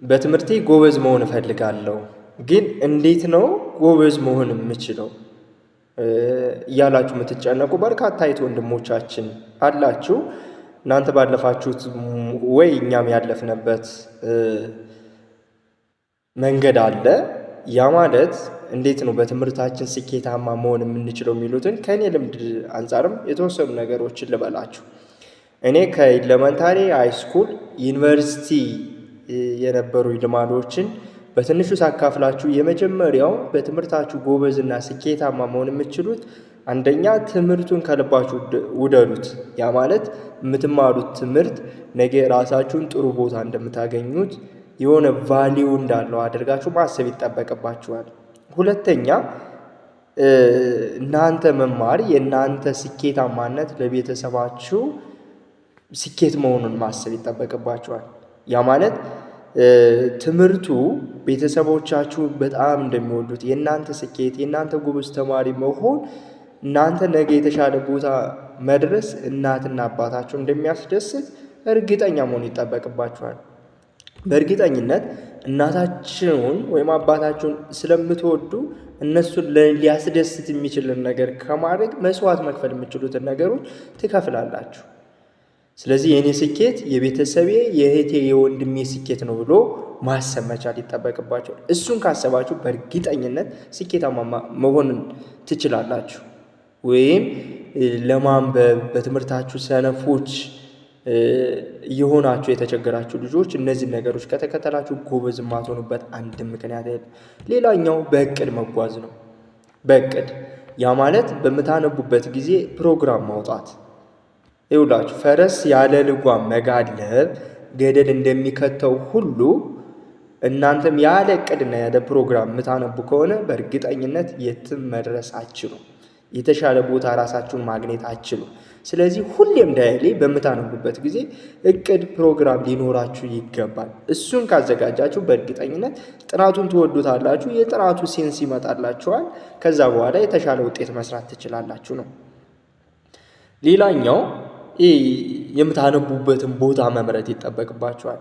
በትምህርቴ ጎበዝ መሆን እፈልጋለሁ፣ ግን እንዴት ነው ጎበዝ መሆን የምችለው እያላችሁ የምትጨነቁ በርካታ አይት ወንድሞቻችን አላችሁ። እናንተ ባለፋችሁት ወይ እኛም ያለፍንበት መንገድ አለ። ያ ማለት እንዴት ነው በትምህርታችን ስኬታማ መሆን የምንችለው የሚሉትን ከእኔ ልምድ አንጻርም የተወሰኑ ነገሮችን ልበላችሁ። እኔ ከኤሌመንታሪ ሃይስኩል ዩኒቨርሲቲ የነበሩ ልማዶችን በትንሹ ሳካፍላችሁ፣ የመጀመሪያው በትምህርታችሁ ጎበዝና ስኬታማ መሆን የምትችሉት አንደኛ ትምህርቱን ከልባችሁ ውደዱት። ያ ማለት የምትማሩት ትምህርት ነገ ራሳችሁን ጥሩ ቦታ እንደምታገኙት የሆነ ቫሊዩ እንዳለው አድርጋችሁ ማሰብ ይጠበቅባችኋል። ሁለተኛ እናንተ መማር የእናንተ ስኬታማነት ለቤተሰባችሁ ስኬት መሆኑን ማሰብ ይጠበቅባችኋል። ያ ማለት ትምህርቱ ቤተሰቦቻችሁ በጣም እንደሚወዱት የእናንተ ስኬት የእናንተ ጎበዝ ተማሪ መሆን እናንተ ነገ የተሻለ ቦታ መድረስ እናትና አባታችሁ እንደሚያስደስት እርግጠኛ መሆን ይጠበቅባችኋል። በእርግጠኝነት እናታችሁን ወይም አባታችሁን ስለምትወዱ እነሱን ሊያስደስት የሚችልን ነገር ከማድረግ መስዋዕት መክፈል የምትችሉትን ነገሮች ትከፍላላችሁ። ስለዚህ የእኔ ስኬት የቤተሰቤ የእህቴ የወንድሜ ስኬት ነው ብሎ ማሰብ መቻል ይጠበቅባቸዋል። እሱን ካሰባችሁ በእርግጠኝነት ስኬታማ መሆንን ትችላላችሁ። ወይም ለማንበብ በትምህርታችሁ ሰነፎች የሆናችሁ የተቸገራችሁ ልጆች እነዚህ ነገሮች ከተከተላችሁ ጎበዝ የማትሆኑበት አንድ ምክንያት የለም። ሌላኛው በእቅድ መጓዝ ነው። በእቅድ ያ ማለት በምታነቡበት ጊዜ ፕሮግራም ማውጣት። ይውላችሁ ፈረስ ያለ ልጓም መጋለብ ገደል እንደሚከተው ሁሉ እናንተም ያለ እቅድና ያለ ፕሮግራም የምታነቡ ከሆነ በእርግጠኝነት የትም መድረስ አትችሉም። የተሻለ ቦታ ራሳችሁን ማግኘት አትችሉም። ስለዚህ ሁሌም ዳይሊ በምታነቡበት ጊዜ እቅድ ፕሮግራም ሊኖራችሁ ይገባል። እሱን ካዘጋጃችሁ በእርግጠኝነት ጥናቱን ትወዱታላችሁ። የጥናቱ ሴንስ ይመጣላችኋል። ከዛ በኋላ የተሻለ ውጤት መስራት ትችላላችሁ ነው። ሌላኛው የምታነቡበትን ቦታ መምረጥ ይጠበቅባችኋል።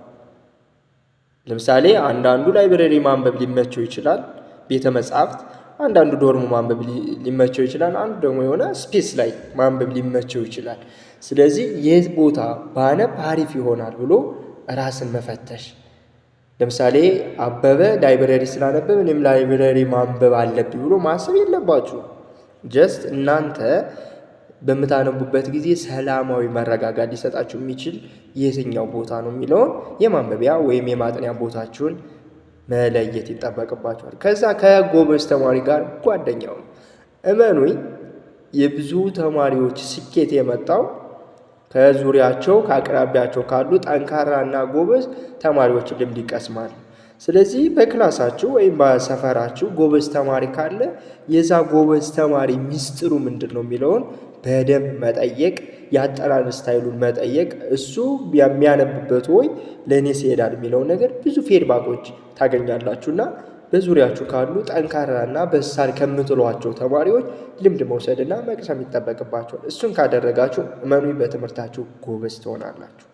ለምሳሌ አንዳንዱ ላይብረሪ ማንበብ ሊመቸው ይችላል፣ ቤተ መጻሕፍት። አንዳንዱ ዶርም ማንበብ ሊመቸው ይችላል፣ አንዱ ደግሞ የሆነ ስፔስ ላይ ማንበብ ሊመቸው ይችላል። ስለዚህ የት ቦታ ባነብ አሪፍ ይሆናል ብሎ ራስን መፈተሽ። ለምሳሌ አበበ ላይብረሪ ስላነበበ እኔም ላይብረሪ ማንበብ አለብኝ ብሎ ማሰብ የለባችሁ። ጀስት እናንተ በምታነቡበት ጊዜ ሰላማዊ መረጋጋት ሊሰጣችሁ የሚችል የትኛው ቦታ ነው የሚለውን የማንበቢያ ወይም የማጥኛ ቦታችሁን መለየት ይጠበቅባችኋል። ከዛ ከጎበዝ ተማሪ ጋር ጓደኛው ነው። እመኑኝ የብዙ ተማሪዎች ስኬት የመጣው ከዙሪያቸው ከአቅራቢያቸው ካሉ ጠንካራና ጎበዝ ተማሪዎች ልምድ ይቀስማሉ። ስለዚህ በክላሳችሁ ወይም በሰፈራችሁ ጎበዝ ተማሪ ካለ የዛ ጎበዝ ተማሪ ሚስጥሩ ምንድን ነው የሚለውን በደንብ መጠየቅ፣ ያጠናን ስታይሉን መጠየቅ፣ እሱ የሚያነብበት ወይ ለእኔ ሲሄዳል የሚለው ነገር ብዙ ፌድባኮች ታገኛላችሁና በዙሪያችሁ ካሉ ጠንካራና በሳል ከምትሏቸው ተማሪዎች ልምድ መውሰድና መቅሰም ይጠበቅባቸዋል። እሱን ካደረጋችሁ እመኑኝ በትምህርታችሁ ጎበዝ ትሆናላችሁ።